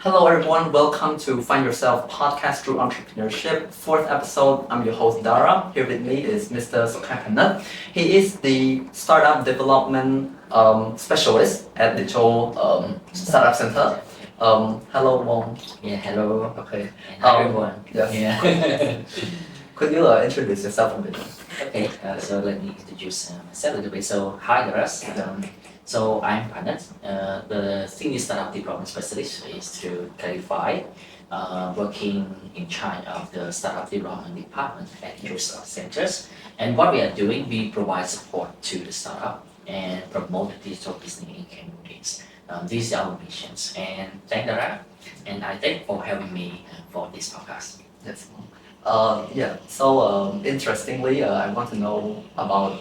Hello everyone, welcome to Find Yourself podcast through entrepreneurship. Fourth episode, I'm your host Dara. Here with me is Mr. Sokha Phanith. He is the startup development specialist at the Techo Startup Center. Hello, Mom. Yeah, hello. Okay. Hi everyone. Yes. Yeah. Could you introduce yourself a bit? Okay, so let me introduce myself a little bit. So, hi Dara. So I'm Phanith. The senior startup development specialist is to clarify, working in charge of the startup development department at Techo Start Centers. And what we are doing, we provide support to the startup and promote the digital business in Cambodia. These are our missions. And thank Dara, and I thank for having me for this podcast. Yes. So interestingly, I want to know about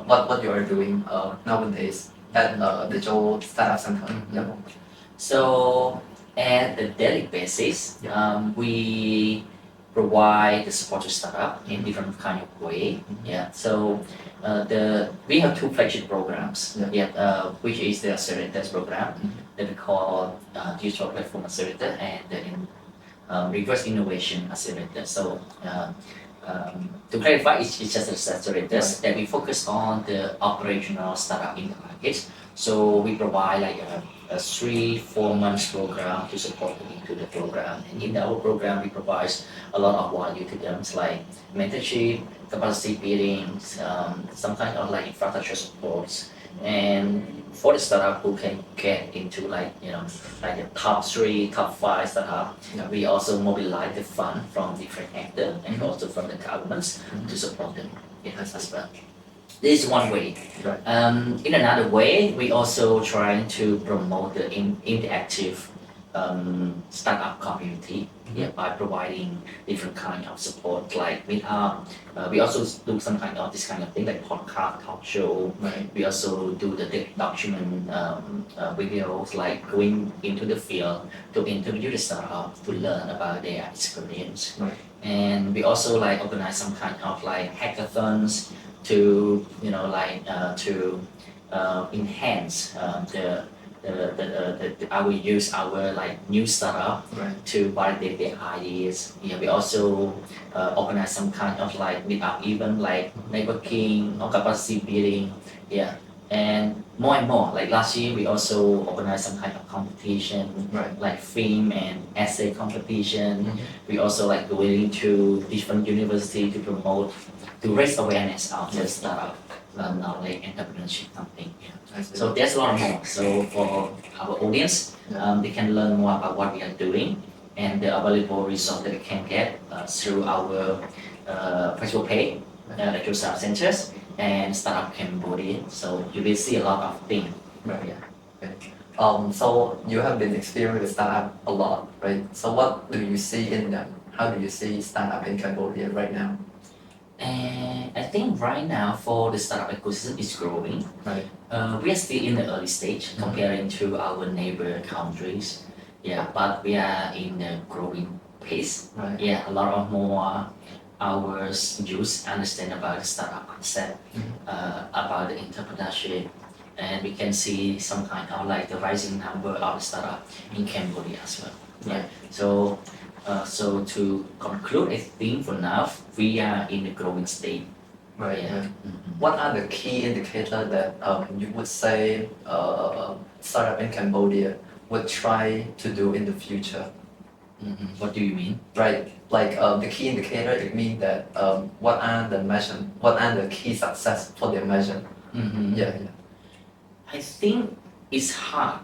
what you are doing nowadays at the Techo Startup Center. Yeah. So at the daily basis, we provide the support to startup in different kind of way. Yeah. So we have two flagship programs. Which is the Accelerators program that we call Digital Platform Accelerator and the Reverse Innovation Accelerator. So to clarify, it's just accelerators that we focus on the operational startup in the market. So we provide like a 3-4 months program to support them into the program. And in our program, we provide a lot of value to them, like mentorship, capacity building, some kind of like infrastructure supports. And for the startup who can get into like the top 3, top 5 startup, we also mobilize the fund from different actors and also from the governments to support them as well. This is one way. Right. In another way, we also trying to promote the interactive startup community by providing different kind of support like meetup. We also do some kind of this kind of thing like podcast, talk show. Right. We also do the document videos like going into the field to interview the startup to learn about their experience. Right. And we also like organize some kind of like hackathons to enhance I will use our like new startup to validate their ideas. Yeah, we also organize some kind of like meetup event like networking or capacity building. Yeah, and more. Like last year, we also organized some kind of competition, like film and essay competition. We also like going to different university to promote, to raise awareness of the startup, like entrepreneurship something. Yeah. So there's a lot more. So for our audience, they can learn more about what we are doing and the available resources that they can get through our Facebook page, Techo Start Centers, and Startup Cambodia. So you will see a lot of things. Right. Yeah. Okay. So you have been experiencing with startup a lot, right? So what do you see in them? How do you see startup in Cambodia right now? And I think right now for the startup ecosystem is growing. Right. We are still in the early stage comparing to our neighbor countries. Yeah, but we are in the growing pace. Right. Yeah, a lot of more our youth understand about the startup concept, about the entrepreneurship, and we can see some kind of like the rising number of startup in Cambodia as well. Yeah. So to conclude, I think for now we are in the growing state. Right. Yeah. Right. What are the key indicators that you would say startup in Cambodia would try to do in the future? What do you mean? Right, like the key indicator, it means that what are the key success for their measure? Yeah. I think it's hard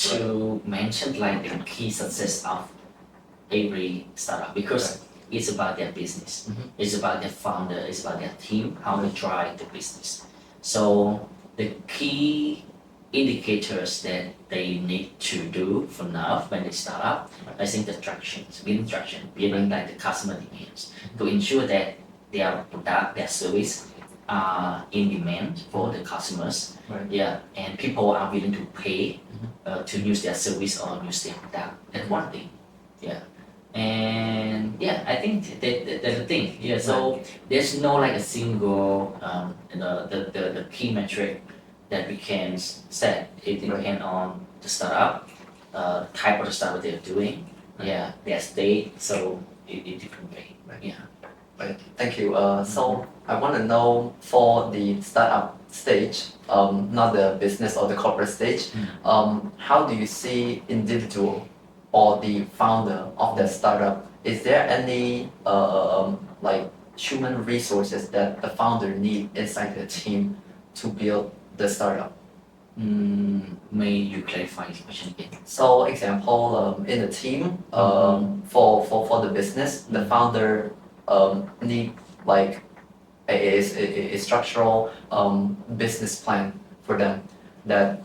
to mention like the key success of every startup because it's about their business. It's about their founder, it's about their team, how they drive the business. So the key indicators that they need to do for now when they start up, I think the building like the customer demands to ensure that their product, their service are in demand for the customers. Right. Yeah, and people are willing to pay to use their service or use their product. That's one thing. Yeah. And yeah, I think that's the thing. Yeah, so there's no like a single the key metric that we can set. It depends on the startup type of the startup they're doing, yeah, their state, so in different way, Right. yeah. Right. Thank you. So I want to know for the startup stage, not the business or the corporate stage, how do you see individual or the founder of the startup? Is there any like human resources that the founder need inside the team to build the startup? May you clarify this question again? So, example, in a team, for the business, the founder need like a structural business plan for them that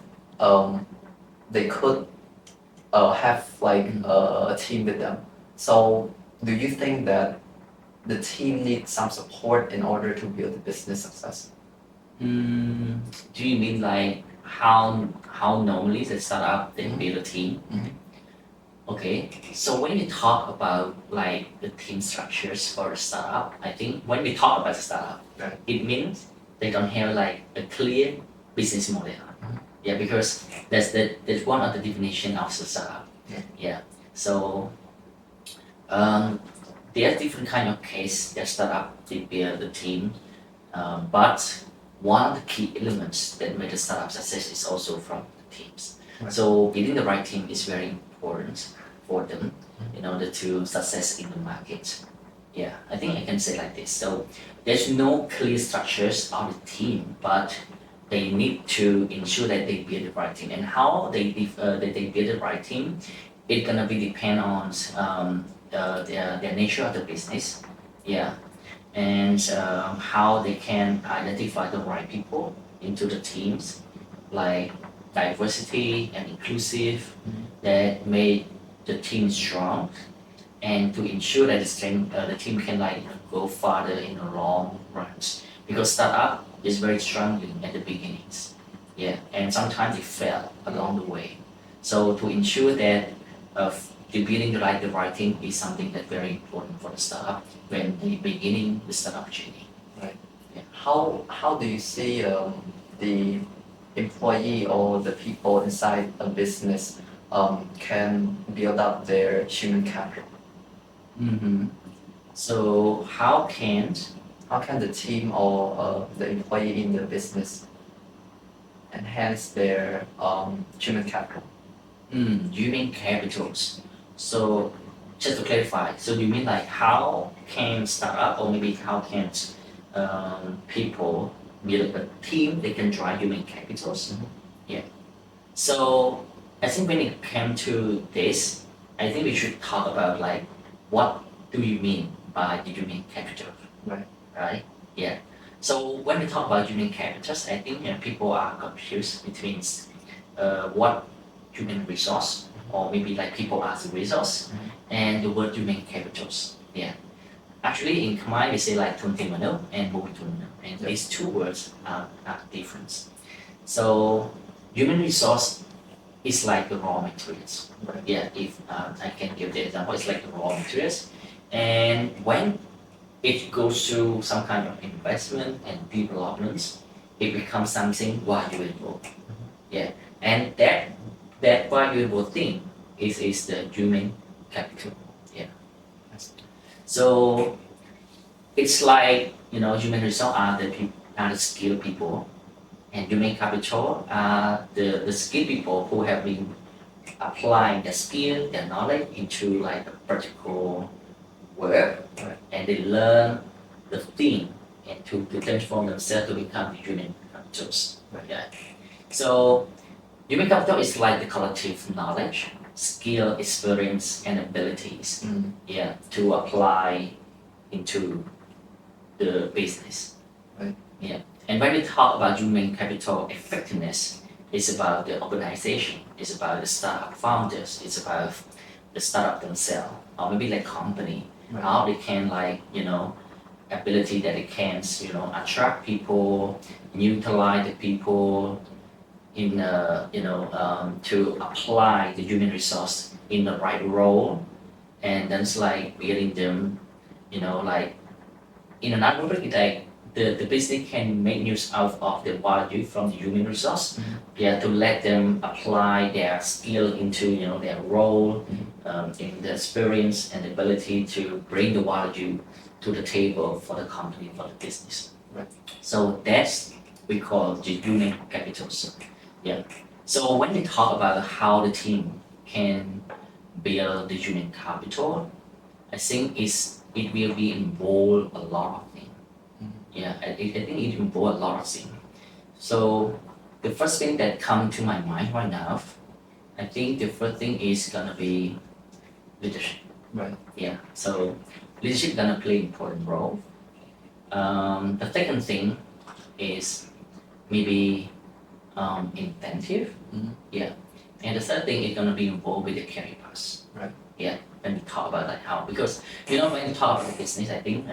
they could have like a team with them. So, do you think that the team needs some support in order to build the business success? Do you mean like how normally the startup they build a team? Okay, so when we talk about like the team structures for a startup, I think when we talk about the startup, Right. it means they don't have like a clear business model. Yeah, because that's one of the definition of the startup. Yeah. So there are different kind of case that startup they build the team, but one of the key elements that make a startup success is also from the teams. Right. So building the right team is very important for them in order to success in the market. Yeah, I think I can say like this. So there's no clear structures of the team, but they need to ensure that they build the right team. And how they build the right team, it's gonna be depend on their nature of the business. Yeah, and how they can identify the right people into the teams, like diversity and inclusive, that make the team strong, and to ensure that the team can like go farther in the long runs. Because startup is very struggling at the beginnings, yeah, and sometimes it fail along the way. So to ensure that the building the right team is something that's very important for the startup when they beginning the startup journey. Right. Yeah. How do you see the employee or the people inside a business can build up their human capital? So how can the team or the employee in the business enhance their human capital? you mean capitals? So just to clarify, so you mean like how can startup or maybe how can people build a team they can drive human capitals? Yeah. So I think when it came to this, I think we should talk about like what do you mean by the human capital? Right. Right? Yeah. So when we talk about human capitals, I think people are confused between what human resource or maybe like people as a resource and the word human capitals. Yeah. Actually in Khmer we say like Tuntimano and Mobitunano, and these two words are different. So human resource is like the raw materials. Right. Yeah, if I can give the example, it's like the raw materials. And when it goes through some kind of investment and development, it becomes something valuable. Yeah, and that valuable thing is the human capital. Yeah. So it's like human resource are the skilled people, and human capital are the skilled people who have been applying their skill, their knowledge into like a particular work, Right. and they learn the thing and to transform themselves to become the human capitals. Right. Yeah. So human capital is like the collective knowledge, skill, experience, and abilities. Yeah, to apply into the business. Right. Yeah. And when we talk about human capital effectiveness, it's about the organization, it's about the startup founders, it's about the startup themselves, or maybe like company, Right. how they can like ability that they can attract people, utilize the people in to apply the human resource in the right role, and then it's like building them, like in another word, it's like the business can make use out of the value from the human resource, to let them apply their skill into their role, in the experience and ability to bring the value to the table for the company, for the business. Right. So that's we call the human capitals. Yeah. So when we talk about how the team can build the human capital, I think it will be involve a lot of things. Yeah, I think it involves a lot of things. So the first thing that come to my mind right now, I think the first thing is gonna be leadership. Right. Yeah, so leadership gonna play important role. The second thing is maybe inventive. Yeah, and the third thing is gonna be involved with the career path. Right. Yeah, when we talk about like how, because when you talk about business, I think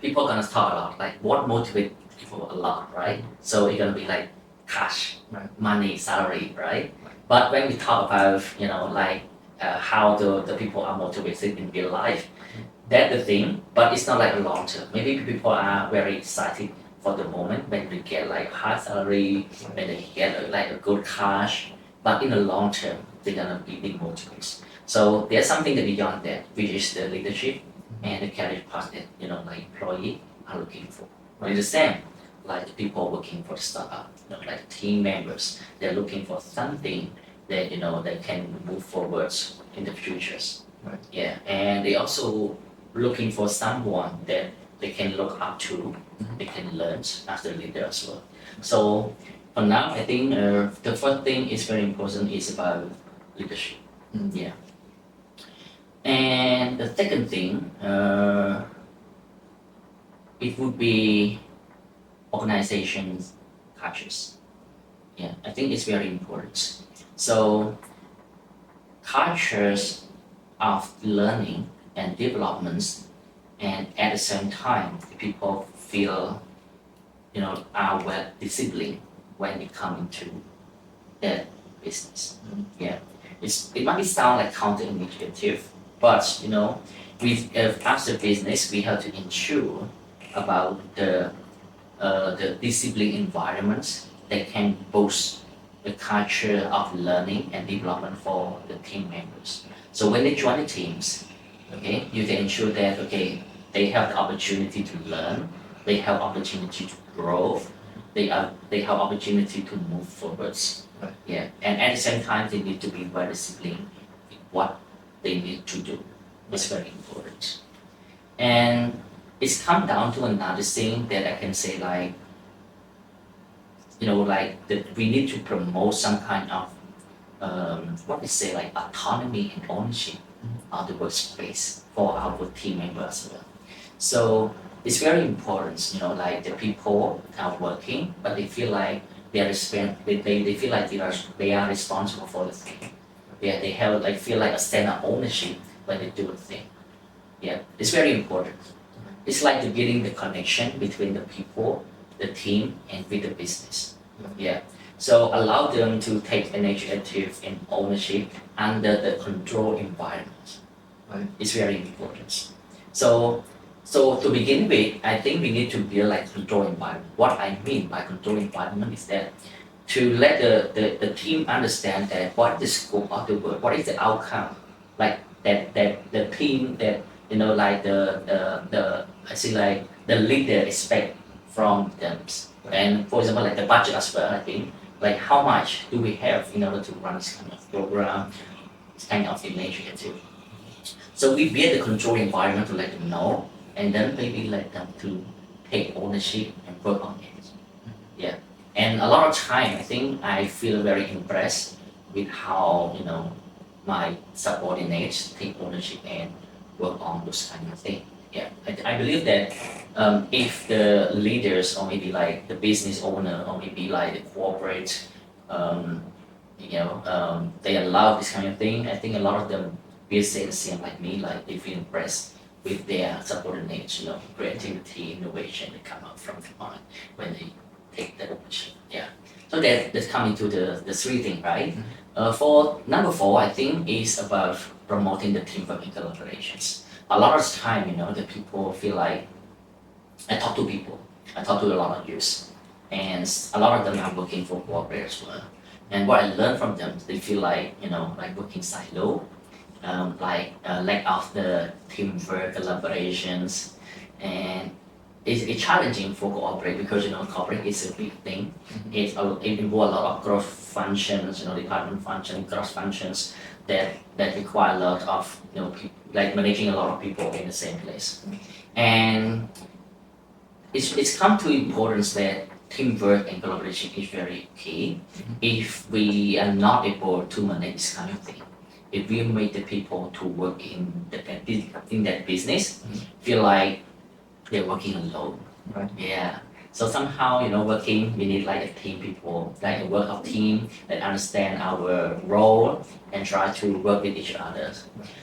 people gonna talk a lot like what motivates people a lot, right? So it's gonna be like cash, Right. money, salary, right? But when we talk about how the people are motivated in real life, that's the thing. But it's not like a long term. Maybe people are very excited for the moment when they get like high salary, when they get like a good cash. But in the long term, they're gonna be demotivated. So there's something that beyond that, which is the leadership and the career path that like employee are looking for. But it's the same, like the people working for the startup, like team members, they're looking for something that they can move forwards in the futures. Right. Yeah, and they also looking for someone that they can look up to, they can learn as the leader as well. So for now, I think the first thing is very important is about leadership. Yeah. And the second thing, it would be organizations cultures. Yeah, I think it's very important. So cultures of learning and developments, and at the same time, the people feel, are well disciplined when it comes into their business. Yeah, it might be sound like counterintuitive, but with as a business, we have to ensure about the discipline environments that can boost the culture of learning and development for the team members. So when they join the teams, okay, you can ensure that they have the opportunity to learn, they have opportunity to grow, they have opportunity to move forwards. Right. Yeah, and at the same time, they need to be very disciplined in what they need to do. It's very important. And it's come down to another thing that I can say like that we need to promote some kind of what we say like autonomy and ownership of the workspace for our team members as well. So it's very important, like the people are working, but they feel like they feel like they are responsible for the thing. Yeah, they have feel like a sense of ownership when they do the thing. Yeah, it's very important. It's like the getting the connection between the people, the team, and with the business. Yeah. So allow them to take initiative and ownership under the control environment. Right. It's very important. So to begin with, I think we need to build like control environment. What I mean by control environment is that to let the team understand that what is the scope of the work, what is the outcome, like that the team that like the I see like the leader expect from them. And for example, like the budget as well, I think like how much do we have in order to run this kind of program, this kind of initiative. So we build the control environment to let them know, and then maybe let them to take ownership and work on it. Yeah. And a lot of time, I think I feel very impressed with how my subordinates take ownership and work on those kind of things. Yeah, I believe that if the leaders or maybe like the business owner or maybe like the corporate, they allow this kind of thing, I think a lot of them will say the same like me, like they feel impressed with their subordinates, creativity, innovation that come out from the mind when they take the ownership. Yeah. So that's coming to the three things, right? For number 4, I think is about promoting the teamwork and collaborations. A lot of time, the people feel like I talk to people. I talk to a lot of youth, and a lot of them are working for corporate as well. And what I learned from them, they feel like like working silo, lack of the teamwork, collaborations, and it's challenging for cooperate because corporate is a big thing. It involves a lot of cross functions, department functions, cross functions that require a lot of like managing a lot of people in the same place, and it's come to importance that teamwork and collaboration is very key. If we are not able to manage this kind of thing, it will make the people to work in that business feel like they're working alone. Right. Yeah. So somehow, working, we need like a team people, like a work of team that understand our role and try to work with each other.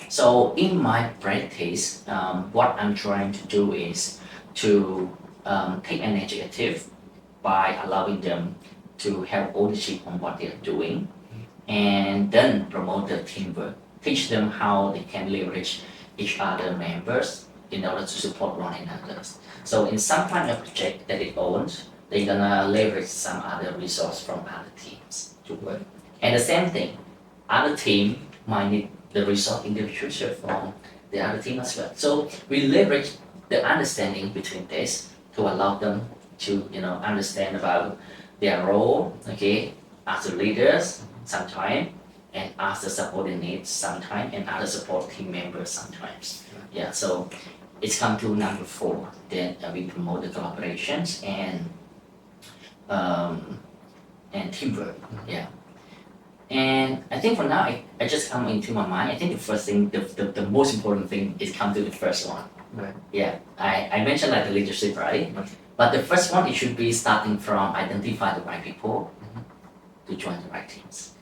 So in my practice, what I'm trying to do is to take an initiative by allowing them to have ownership on what they're doing, and then promote the teamwork. Teach them how they can leverage each other members in order to support one another. So in some kind of project that it owns, they're gonna leverage some other resource from other teams to work. And the same thing, other team might need the resource in the future from the other team as well. So we leverage the understanding between this to allow them to understand about their role, okay, as the leaders sometimes, and as the subordinates sometimes, and other support team members sometimes. Yeah, so it's come to number 4 that we promote the collaborations and teamwork. Yeah. And I think for now, I just come into my mind. I think the first thing, the most important thing is come to the first one. Right. Yeah, I mentioned like the leadership, right? But the first one, it should be starting from identify the right people to join the right teams.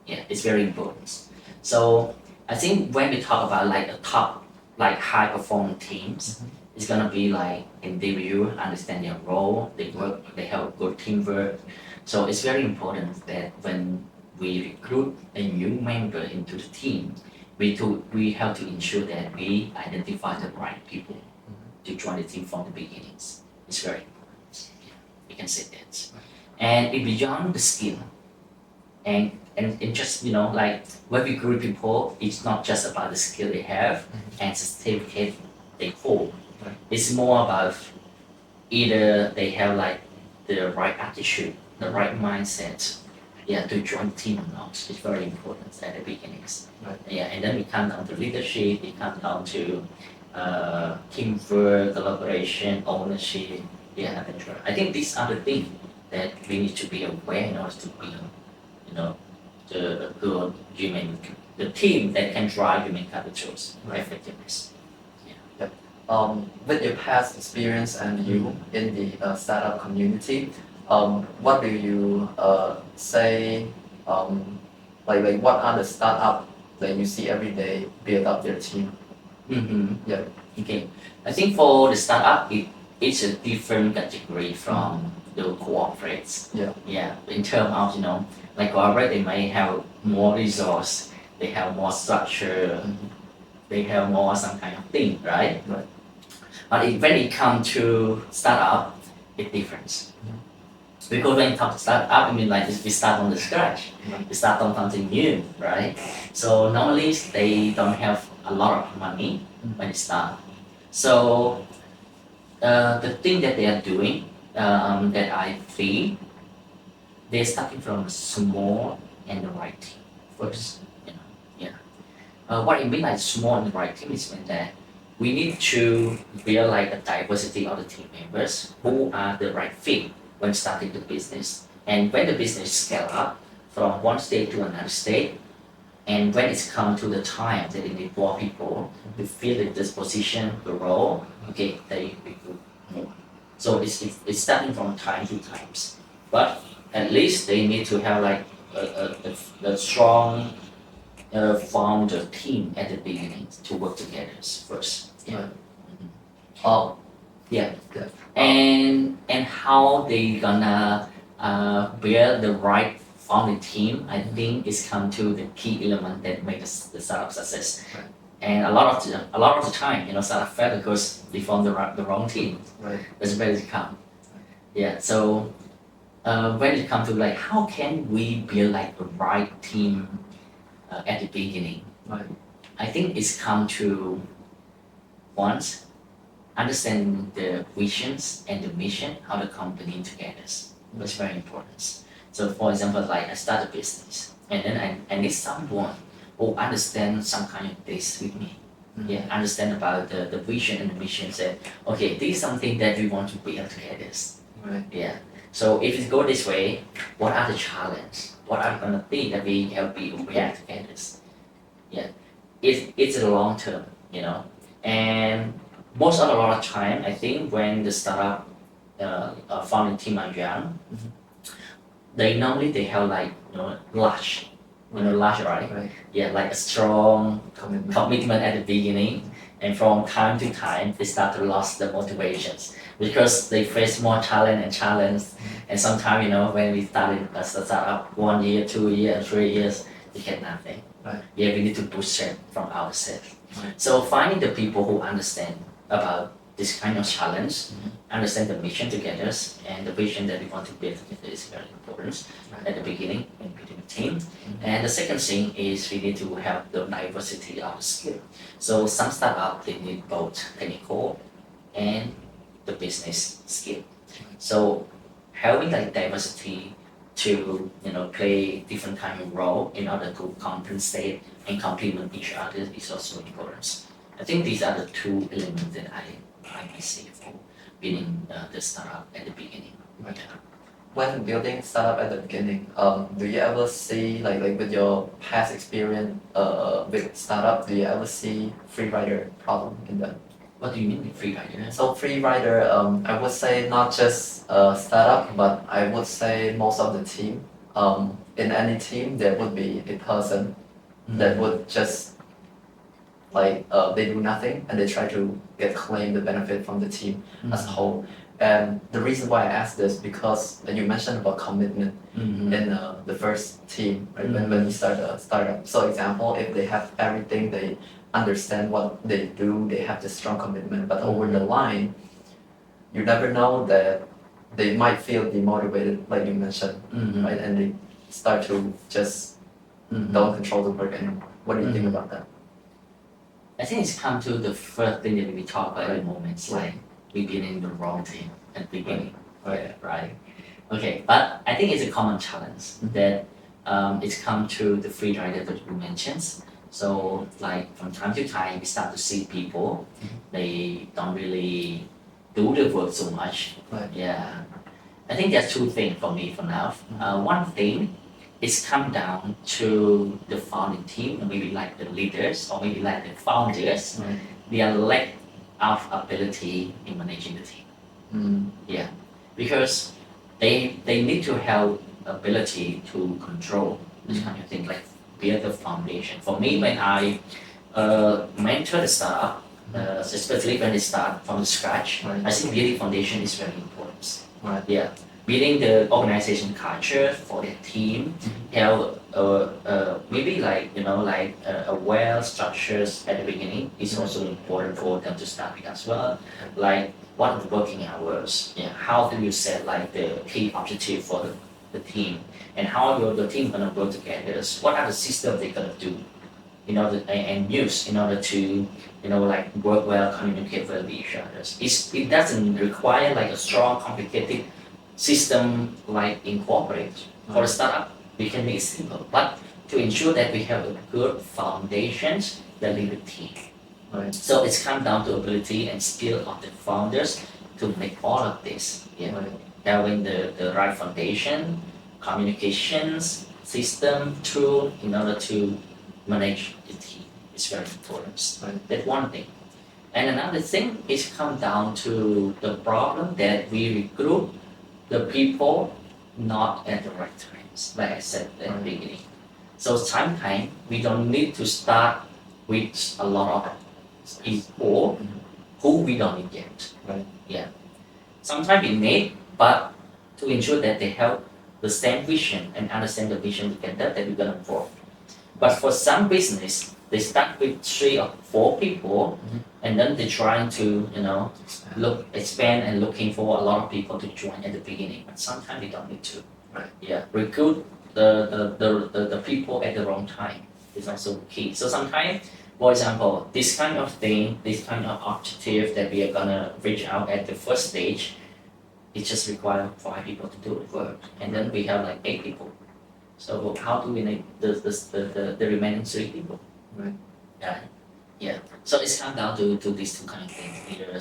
Yeah, it's very important. So I think when we talk about like a top, like high performing teams, it's gonna be like individual, understand their role, they have good teamwork. So it's very important that when we recruit a new member into the team, we have to ensure that we identify the right people to join the team from the beginnings. It's very important. Yeah, we can say that. And it beyond the skill, and just like when we recruit people, it's not just about the skill they have and the certificate they hold. Right. It's more about either they have like the right attitude, the right mindset, to join the team or not. It's very important at the beginnings. Right. Yeah, and then we come down to leadership, we come down to teamwork, collaboration, ownership. Yeah, etc. I think these are the things that we need to be aware in order to be, the good the team that can drive human capital's effectiveness. With your past experience and you in the startup community, what do you say? Like what are the startup that you see every day build up their team? Yeah. Okay. I think for the startup, it's a different category from the cooperates. Yeah. Yeah. In terms of like corporate, they may have more resource, they have more structure, they have more some kind of thing, right? Right. But when it comes to startup, it's different. Because when it comes to startup, I mean like we start from the scratch. We start on something new, right? So normally they don't have a lot of money when they start. So the thing that they are doing, that I feel, they're starting from small and the right team first. What it means like small and the right team is when that we need to build like a diversity of the team members who are the right fit when starting the business. And when the business scale up from one state to another state, and when it's come to the time that they need more people to fill in this position, the role, okay, they recruit more. So it's starting from time to times. But at least they need to have like a strong founder team at the beginning to work together first. Yeah. Yeah. And how they gonna build the right founding team, I think is come to the key element that makes the startup success. Right. And a lot of the time, startup fail because they form the wrong team. Right. That's where it come. Yeah. So when it comes to like how can we build like the right team at the beginning, Right. I think it's come to once understanding the visions and the mission how the company together. That's very important. So for example, like I start a business and then I need someone who understands some kind of this with me. Yeah, understand about the vision and the mission. Say, okay, this is something that we want to build together. Right. Yeah. So if it go this way, what are the challenges? What are gonna be that we help you react together? Yeah. It's a long term, and most of a lot of time, I think when the startup founding team are young, they normally have like large, large, right? Right. Yeah, like a strong Commitment. commitment at the beginning, and from time to time they start to lose the motivations because they face more challenge, and sometimes when we started a startup 1 year, 2 years, 3 years, we get nothing. Right. Yeah, we need to push it from ourselves. Right. So finding the people who understand about this kind of challenge, understand the mission together, and the vision that we want to build together is very important at the beginning when building a team. And the second thing is we need to have the diversity of skill. So some startup they need both technical and the business skill. So having like diversity to play different kind of role in order to compensate and complement each other is also important. I think these are the two elements that I see for building the startup at the beginning. Right. When building startup at the beginning, do you ever see like with your past experience with startup, do you ever see free rider problem in that? What do you mean with free rider? So free rider, I would say not just startup, but I would say most of the team. In any team, there would be a person that would just like they do nothing and they try to claim the benefit from the team as a whole. And the reason why I asked this because you mentioned about commitment in the first team, right? When you start a startup. So example, if they have everything, they understand what they do, they have this strong commitment, but over the line, you never know that they might feel demotivated, like you mentioned, right? And they start to just don't control the work anymore. What do you think about that? I think it's come to the first thing that we talk about at the moment. It's like we been in the wrong team at the beginning. Right. Okay, but I think it's a common challenge that it's come to the free rider that you mentioned. So like from time to time we start to see people they don't really do the work so much. Right. Yeah. I think there's two things for me for now. One thing is come down to the founding team, or maybe like the leaders or maybe like the founders. They are lack of ability in managing the team. Yeah. Because they need to have ability to control this kind of thing, like build the foundation. For me, when I mentor the startup, especially when they start from scratch, I think building foundation is very important. Right. Yeah, building the organization culture for their team, have maybe like a well structured at the beginning is also important for them to start with as well. Like what are the working hours? Yeah, how do you set like the key objective for the team, and how the team gonna work together? What are the systems they're gonna do in order and use in order to like work well, communicate well with each other. It doesn't require like a strong, complicated system like in corporate. For a startup, we can make it simple, but to ensure that we have a good foundations that lead the team. Right. So it's come down to ability and skill of the founders to make all of this. Yeah. Right. Having the right foundation, communications, system, tool in order to manage the team is very important. Right. That's one thing. And another thing is come down to the problem that we recruit the people not at the right times, like I said at the beginning. So sometimes we don't need to start with a lot of people who we don't need yet. Right. Yeah. Sometimes we need, but to ensure that they have the same vision and understand the vision together that we're gonna work. But for some business, they start with 3 or 4 people, and then they're trying to expand and looking for a lot of people to join at the beginning. But sometimes they don't need to. Right. Yeah, recruit the people at the wrong time is also key. So sometimes, for example, this kind of thing, this kind of objective that we are gonna reach out at the first stage, it just requires 5 people to do the work, and then we have like 8 people. So how do we make the remaining 3 people? Right. Yeah. So it's come down to these 2 kind of things: either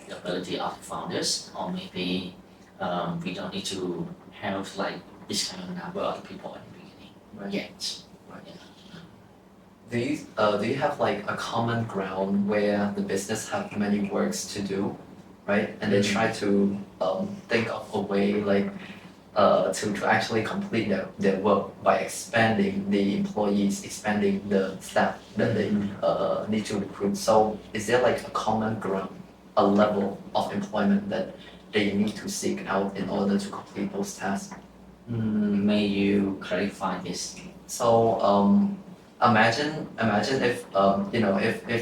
the ability of the founders, or maybe we don't need to have like this kind of number of people at the beginning yet. Do you have like a common ground where the business have many works to do, right? And they try to think of a way like to actually complete their work by expanding the employees, expanding the staff that they need to recruit. So is there like a common ground, a level of employment that they need to seek out in order to complete those tasks? May you clarify this? So imagine if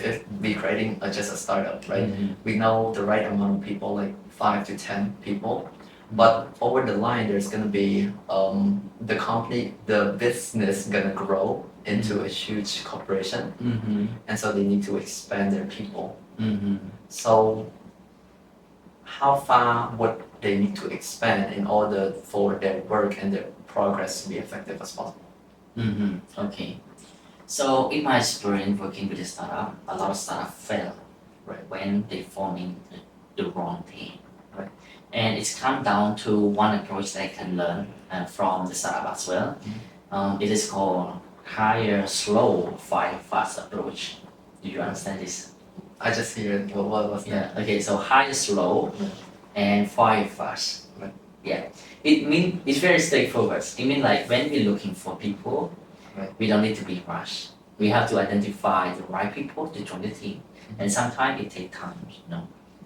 if we're creating just a startup, right? We know the right amount of people, like 5 to 10 people, but over the line there's gonna be the business gonna grow into a huge corporation, and so they need to expand their people. So how far would they need to expand in order for their work and their progress to be effective as possible? Okay. So in my experience working with a startup, a lot of startups fail when they forming the wrong team. Right. And it's come down to one approach that I can learn from the startup as well. It is called hire slow, fire fast approach. Do you understand this? I just hear it. What was that? Okay, so hire slow and fire fast. Right. Yeah. It's very straightforward. It means like when we're looking for people, we don't need to be rushed. We have to identify the right people to join the team. And sometimes it takes time,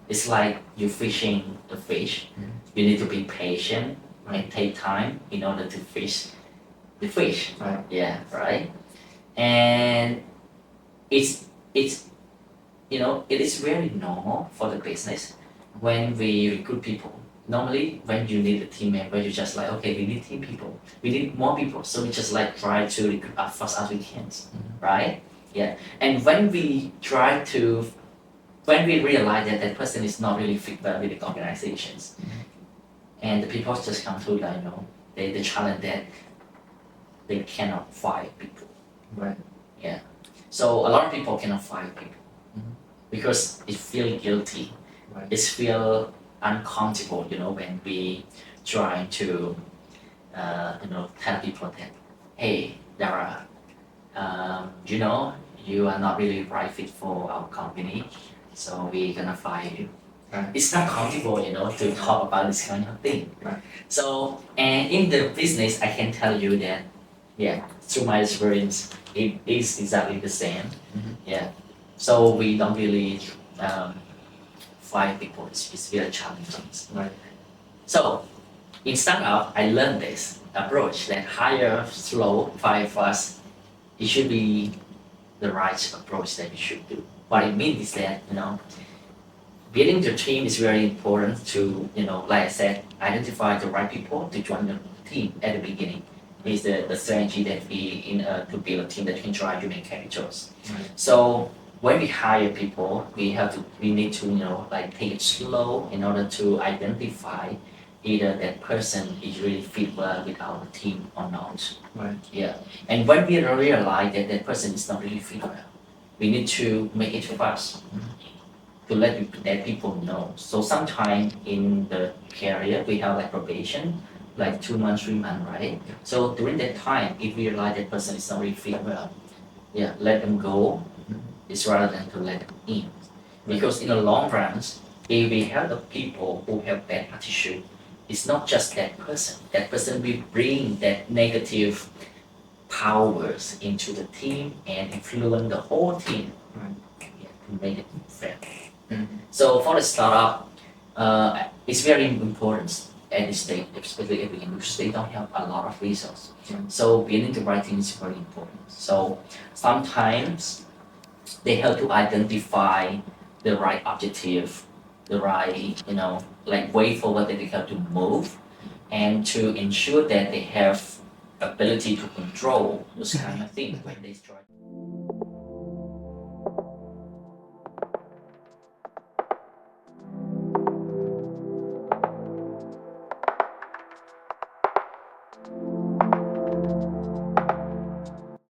It's like you're fishing the fish. You need to be patient and take time in order to fish the fish. Right. Yeah, right? And it is very normal for the business when we recruit people. Normally, when you need a team member, you just like, okay, we need team people. We need more people. So we just like try to recruit as fast as we can, right? Yeah. And when we realize that that person is not really fit well with the organizations, and the people just come to like, they challenge that they cannot fire people. Right. Yeah. So a lot of people cannot fire people because it feels guilty. Right. It feels uncomfortable, when we try to, tell people that, hey, Dara, you are not really right fit for our company, so we're gonna fire you. Right. It's not comfortable, to talk about this kind of thing. Right. So, and in the business, I can tell you that, through my experience, it is exactly the same. Yeah. So we don't really fire people. It's very challenging. Right. So, in startup, I learned this approach that hire slow, fire fast. It should be the right approach that you should do. What it means is that, building the team is very important to, like I said, identify the right people to join the team at the beginning. Is the strategy that we to build a team that can drive human capitals. Right. So when we hire people, we need to take it slow in order to identify either that person is really fit well with our team or not. Right. Yeah. And when we realize that that person is not really fit well, we need to make it fast to let people know. So sometime in the career we have like probation, like 2 months, 3 months, right? So during that time, if we realize that person is not really fit well, let them go. It's rather than to let them in. Because in the long run, if we have the people who have bad attitude, it's not just that person. That person will bring that negative powers into the team and influence the whole team to make it fair. So for the startup, it's very important at this stage, especially at the beginning, because they don't have a lot of resources. So building the right team is very important. So sometimes they help to identify the right objective, the right, like way forward that they have to move, and to ensure that they have ability to control those kind of things when they try.